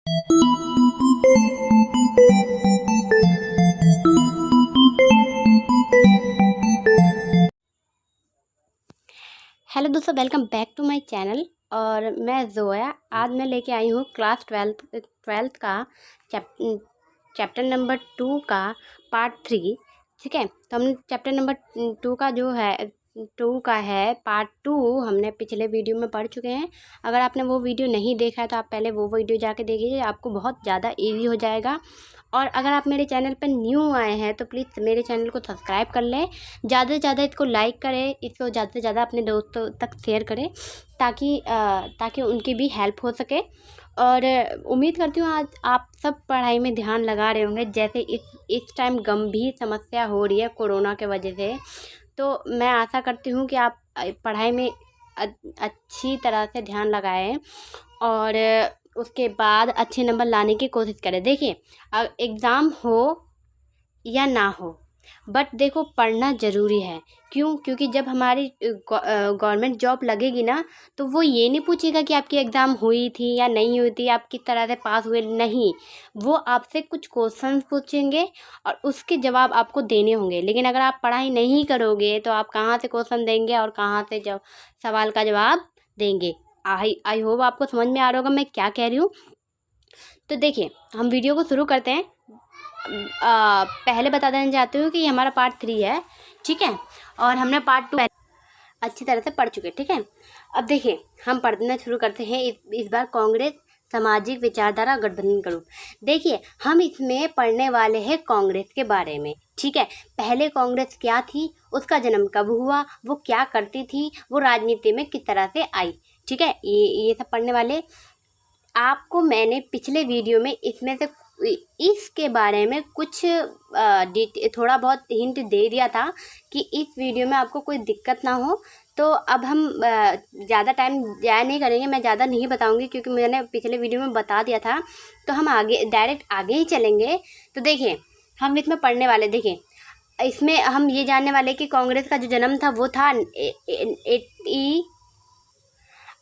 Hello दोस्तों, welcome back to my channel. और मैं ज़ोया। आज मैं लेके आई हूँ क्लास ट्वेल्थ का चैप्टर नंबर 2 का पार्ट 3। ठीक है, तो हमने चैप्टर नंबर 2 का है पार्ट 2 हमने पिछले वीडियो में पढ़ चुके हैं। अगर आपने वो वीडियो नहीं देखा है तो आप पहले वो वीडियो जाके देखिए, आपको बहुत ज़्यादा ईजी हो जाएगा। और अगर आप मेरे चैनल पर न्यू आए हैं तो प्लीज़ मेरे चैनल को सब्सक्राइब कर लें, ज़्यादा से ज़्यादा इसको लाइक करें, इसको ज़्यादा से ज़्यादा अपने दोस्तों तक शेयर करें ताकि उनकी भी हेल्प हो सके। और उम्मीद करती हूँ आज आप सब पढ़ाई में ध्यान लगा रहे होंगे। जैसे इस टाइम गंभीर समस्या हो रही है कोरोना के वजह से, तो मैं आशा करती हूँ कि आप पढ़ाई में अच्छी तरह से ध्यान लगाएं और उसके बाद अच्छे नंबर लाने की कोशिश करें। देखिए, एग्ज़ाम हो या ना हो, बट देखो पढ़ना ज़रूरी है। क्योंकि जब हमारी गवर्नमेंट जॉब लगेगी ना, तो वो ये नहीं पूछेगा कि आपकी एग्ज़ाम हुई थी या नहीं हुई थी, आप किस तरह से पास हुए। नहीं, वो आपसे कुछ क्वेश्चन पूछेंगे और उसके जवाब आपको देने होंगे। लेकिन अगर आप पढ़ाई नहीं करोगे तो आप कहाँ से क्वेश्चन देंगे और कहाँ से सवाल का जवाब देंगे। आई होप आपको समझ में आ रहा होगा मैं क्या कह रही हूँ। तो देखिए, हम वीडियो को शुरू करते हैं। पहले बता देना चाहती हूँ कि ये हमारा पार्ट 3 है, ठीक है, और हमने पार्ट 2 अच्छी तरह से पढ़ चुके, ठीक है। अब देखिए, हम पढ़ना शुरू करते हैं इस बार कांग्रेस सामाजिक विचारधारा गठबंधन का रूप। देखिए, हम इसमें पढ़ने वाले हैं कांग्रेस के बारे में, ठीक है। पहले कांग्रेस क्या थी, उसका जन्म कब हुआ, वो क्या करती थी, वो राजनीति में किस तरह से आई, ठीक है, ये सब पढ़ने वाले। आपको मैंने पिछले वीडियो में इसमें से इसके बारे में कुछ थोड़ा बहुत हिंट दे दिया था कि इस वीडियो में आपको कोई दिक्कत ना हो। तो अब हम ज़्यादा टाइम ज़ाया नहीं करेंगे, मैं ज़्यादा नहीं बताऊंगी क्योंकि मैंने पिछले वीडियो में बता दिया था। तो हम डायरेक्ट आगे ही चलेंगे। तो देखिए, हम इसमें पढ़ने वाले, देखिए इसमें हम ये जानने वाले कि कांग्रेस का जो जन्म था वो था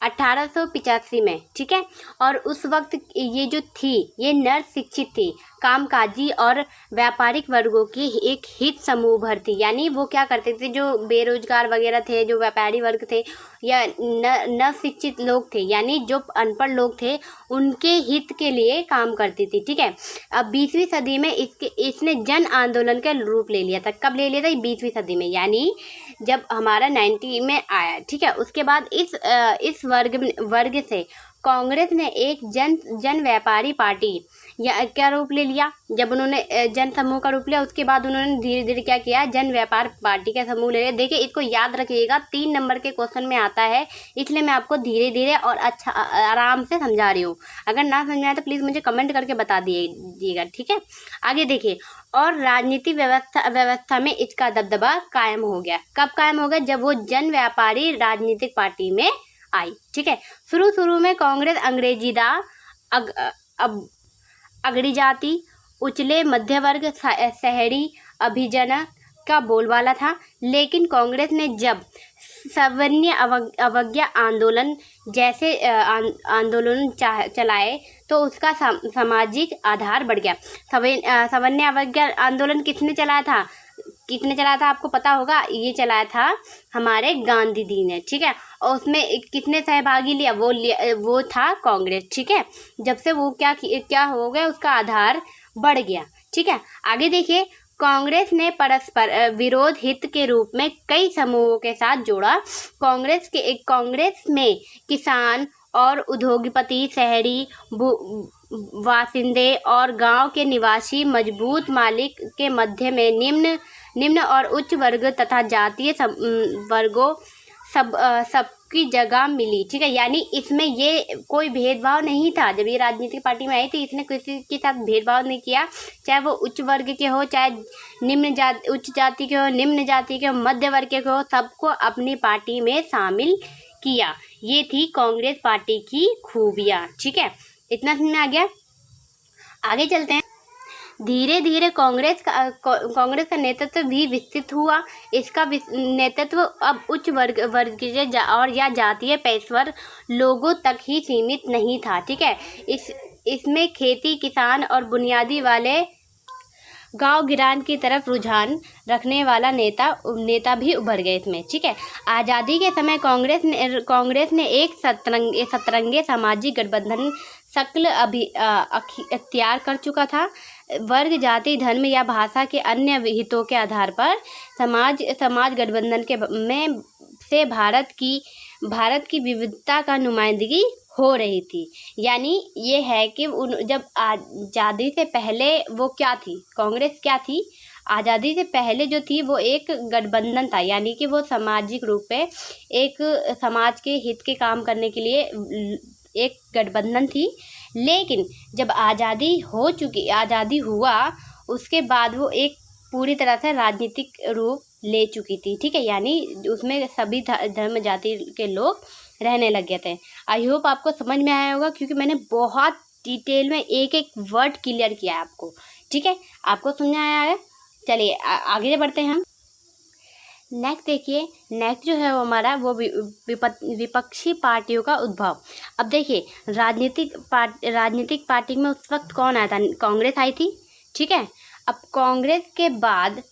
1885 में, ठीक है। और उस वक्त ये जो थी, ये नर शिक्षित थी, कामकाजी और व्यापारिक वर्गों की एक हित समूह भर थी। यानी वो क्या करते थे, जो बेरोजगार वगैरह थे, जो व्यापारी वर्ग थे या न शिक्षित लोग थे, यानी जो अनपढ़ लोग थे, उनके हित के लिए काम करती थी, ठीक है। अब 20वीं सदी में इसने जन आंदोलन का रूप ले लिया था। कब ले लिया था? 20वीं सदी में, यानी जब हमारा 90 में आया, ठीक है। उसके बाद इस वर्ग से कांग्रेस ने एक जन व्यापारी पार्टी या क्या रूप ले लिया। जब उन्होंने जन समूह का रूप लिया, उसके बाद उन्होंने धीरे धीरे क्या किया, जन व्यापार पार्टी का समूह ले लिया। देखिए, इसको याद रखिएगा, 3 नंबर के क्वेश्चन में आता है, इसलिए मैं आपको धीरे धीरे और अच्छा आराम से समझा रही हूँ। अगर ना समझ में आए तो प्लीज़ मुझे कमेंट करके बता दीजिएगा, ठीक है। आगे देखिए, और राजनीतिक व्यवस्था में इसका दबदबा कायम हो गया। कब कायम हो गया? जब वो जन व्यापारी राजनीतिक पार्टी में आई, ठीक है। शुरू में कांग्रेस अंग्रेजी अगड़ी जाति, उचले मध्य वर्ग, शहरी अभिजन का बोलबाला था। लेकिन कांग्रेस ने जब सवर्णीय अवज्ञा आंदोलन जैसे आंदोलन चलाए तो उसका सामाजिक आधार बढ़ गया। सवर्णीय अवज्ञा आंदोलन किसने चलाया था आपको पता होगा। ये चलाया था हमारे गांधी जी ने, ठीक है। और उसमें किसने सहभागी लिया? वो था कांग्रेस, ठीक है। जब से वो क्या हो गया, उसका आधार बढ़ गया, ठीक है। आगे देखिए, कांग्रेस ने परस्पर विरोध हित के रूप में कई समूहों के साथ जोड़ा। कांग्रेस में किसान और उद्योगपति, शहरी वासिंदे और गांव के निवासी मजबूत मालिक के मध्य में निम्न और उच्च वर्ग तथा जातीय वर्गों सबकी जगह मिली, ठीक है। यानी इसमें ये कोई भेदभाव नहीं था। जब ये राजनीतिक पार्टी में आई थी, इसने किसी के साथ भेदभाव नहीं किया, चाहे वो उच्च वर्ग के हो, चाहे उच्च जाति के हो, निम्न जाति के हो, मध्य वर्ग के हो, सबको अपनी पार्टी में शामिल किया। ये थी कांग्रेस पार्टी की खूबियाँ, ठीक है। इतना समझ में आ गया। आगे चलते हैं। धीरे धीरे कांग्रेस का नेतृत्व भी विकसित हुआ। इसका नेतृत्व अब उच्च वर्ग और या जातीय पेशेवर लोगों तक ही सीमित नहीं था, ठीक है। इसमें खेती, किसान और बुनियादी वाले गांव गिरान की तरफ रुझान रखने वाला नेता भी उभर गए इसमें। ठीक है, आज़ादी के समय कांग्रेस ने एक सतरंगी सामाजिक गठबंधन शक्ल अख्तियार कर चुका था। वर्ग, जाति, धर्म या भाषा के अन्य हितों के आधार पर समाज गठबंधन में से भारत की विविधता का नुमाइंदगी हो रही थी। यानी ये है कि जब आज़ादी से पहले वो क्या थी, कांग्रेस क्या थी, आज़ादी से पहले जो थी वो एक गठबंधन था, यानी कि वो सामाजिक रूप पे एक समाज के हित के काम करने के लिए एक गठबंधन थी। लेकिन जब आज़ादी हुआ उसके बाद वो एक पूरी तरह से राजनीतिक रूप ले चुकी थी। ठीक है, यानी उसमें सभी धर्म जाति के लोग रहने लग गए थे। आई होप आपको समझ में आया होगा, क्योंकि मैंने बहुत डिटेल में एक एक वर्ड क्लियर किया है आपको। ठीक है, आपको समझ में आया है। चलिए आगे बढ़ते हैं हम। नेक्स्ट देखिए, नेक्स्ट जो है वो हमारा वो विपक्षी पार्टियों का उद्भव। अब देखिए, राजनीतिक पार्टी में उस वक्त कौन आया था, कांग्रेस आई थी। ठीक है, अब कांग्रेस के बाद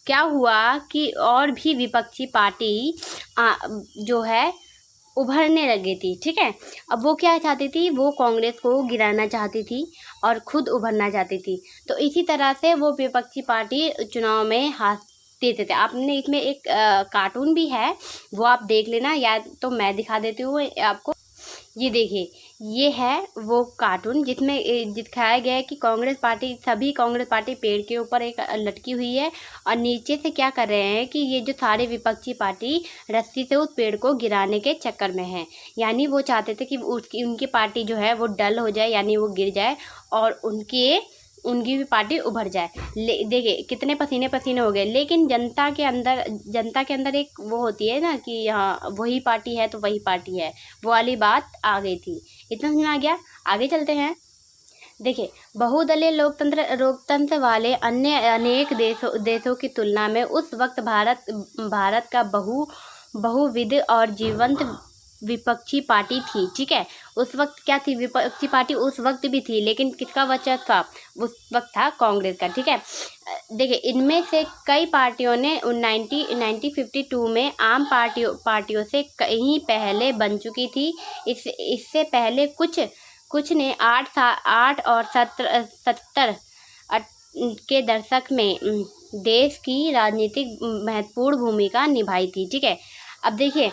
क्या हुआ कि और भी विपक्षी पार्टी जो है उभरने लगी थी। ठीक है, अब वो क्या चाहती थी, वो कांग्रेस को गिराना चाहती थी और खुद उभरना चाहती थी। तो इसी तरह से वो विपक्षी पार्टी चुनाव में हाथ देते थे। आपने इसमें एक कार्टून भी है, वो आप देख लेना, या तो मैं दिखा देती हूँ आपको। ये देखिए, ये है वो कार्टून जिसमें दिखाया गया है कि सभी कांग्रेस पार्टी पेड़ के ऊपर एक लटकी हुई है और नीचे से क्या कर रहे हैं कि ये जो सारे विपक्षी पार्टी रस्सी से उस पेड़ को गिराने के चक्कर में है। यानी वो चाहते थे कि उनकी पार्टी जो है वो डल हो जाए, यानी वो गिर जाए और उनकी भी पार्टी उभर जाए। देखिए कितने पसीने पसीने हो गए। लेकिन जनता के अंदर एक वो होती है ना कि हाँ वही पार्टी है तो वही पार्टी है, वो वाली बात आ गई थी। इतना समझ में आ गया, आगे चलते हैं। देखिए, बहुदलीय लोकतंत्र वाले अन्य अनेक देशों की तुलना में उस वक्त भारत का बहुविध और जीवंत विपक्षी पार्टी थी। ठीक है, उस वक्त क्या थी, विपक्षी पार्टी उस वक्त भी थी, लेकिन किसका वर्चस्व था, उस वक्त था कांग्रेस का। ठीक है, देखिए इनमें से कई पार्टियों ने 1952 में आम पार्टियों से कहीं पहले बन चुकी थी। इससे पहले कुछ ने 8 और 70 के दशक में देश की राजनीतिक महत्वपूर्ण भूमिका निभाई थी। ठीक है, अब देखिए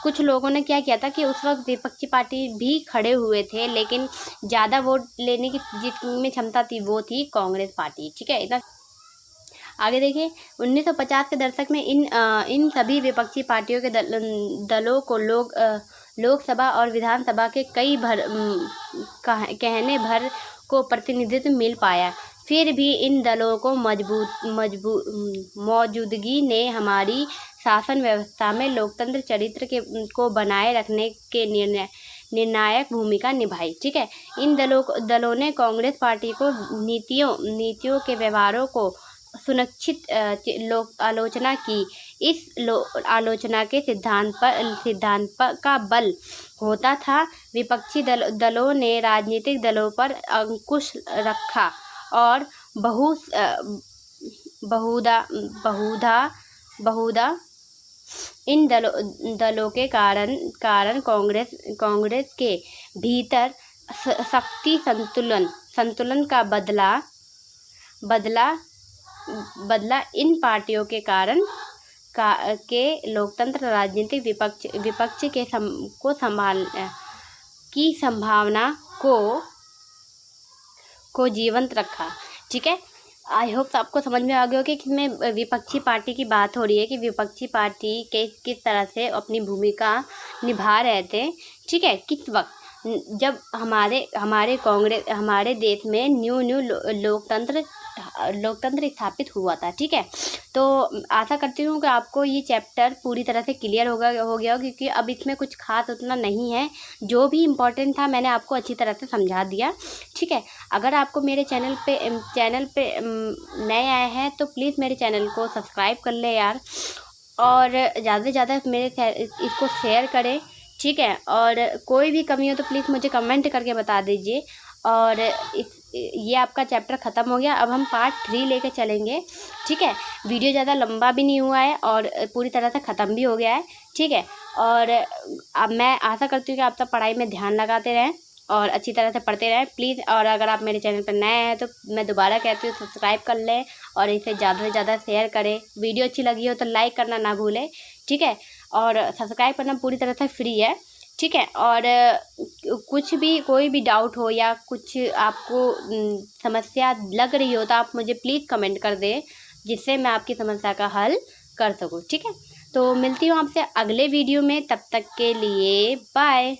कुछ लोगों ने क्या किया था कि उस वक्त विपक्षी पार्टी भी खड़े हुए थे, लेकिन ज़्यादा वोट लेने की जितनी क्षमता थी वो थी कांग्रेस पार्टी। ठीक है, इतना आगे देखिए, 1950 के दशक में इन सभी विपक्षी पार्टियों के दलों को लोकसभा और विधानसभा के कई कहने भर को प्रतिनिधित्व मिल पाया। फिर भी इन दलों को मौजूदगी ने हमारी शासन व्यवस्था में लोकतंत्र चरित्र को बनाए रखने के निर्णायक भूमिका निभाई। ठीक है, इन दलों ने कांग्रेस पार्टी को नीतियों के व्यवहारों को सुनिश्चित आलोचना की। इस आलोचना के सिद्धांत का बल होता था। विपक्षी दलों ने राजनीतिक दलों पर अंकुश रखा और बहुधा इन दलों के कारण कांग्रेस के भीतर शक्ति संतुलन का बदला इन पार्टियों के कारण के लोकतंत्र राजनीतिक विपक्ष को संभालने की संभावना को जीवंत रखा। ठीक है, आई होप आपको समझ में आ गया कि किसमें विपक्षी पार्टी की बात हो रही है कि विपक्षी पार्टी के किस तरह से अपनी भूमिका निभा रहे थे। ठीक है, किस वक्त जब हमारे देश में न्यू लोकतंत्र स्थापित हुआ था। ठीक है, तो आशा करती हूँ कि आपको ये चैप्टर पूरी तरह से क्लियर हो गया, क्योंकि अब इसमें कुछ खास उतना नहीं है। जो भी इम्पोर्टेंट था मैंने आपको अच्छी तरह से समझा दिया। ठीक है, अगर आपको मेरे चैनल पे नए आए हैं तो प्लीज़ मेरे चैनल को सब्सक्राइब कर ले यार, और ज़्यादा से ज़्यादा इसको शेयर करें। ठीक है, और कोई भी कमी हो तो प्लीज़ मुझे कमेंट करके बता दीजिए। और ये आपका चैप्टर ख़त्म हो गया। अब हम पार्ट 3 लेके चलेंगे, ठीक है। वीडियो ज़्यादा लंबा भी नहीं हुआ है और पूरी तरह से ख़त्म भी हो गया है, ठीक है। और अब मैं आशा करती हूँ कि आप सब पढ़ाई में ध्यान लगाते रहें और अच्छी तरह से पढ़ते रहें प्लीज़। और अगर आप मेरे चैनल पर नए हैं तो मैं दोबारा कहती हूँ सब्सक्राइब कर लें और इसे ज़्यादा से ज़्यादा शेयर करें। वीडियो अच्छी लगी हो तो लाइक करना ना भूलें, ठीक है। और सब्सक्राइब करना पूरी तरह से फ्री है, ठीक है। और कुछ भी कोई भी डाउट हो या कुछ आपको समस्या लग रही हो तो आप मुझे प्लीज़ कमेंट कर दें, जिससे मैं आपकी समस्या का हल कर सकूँ, ठीक है। तो मिलती हूँ आपसे अगले वीडियो में, तब तक के लिए बाय।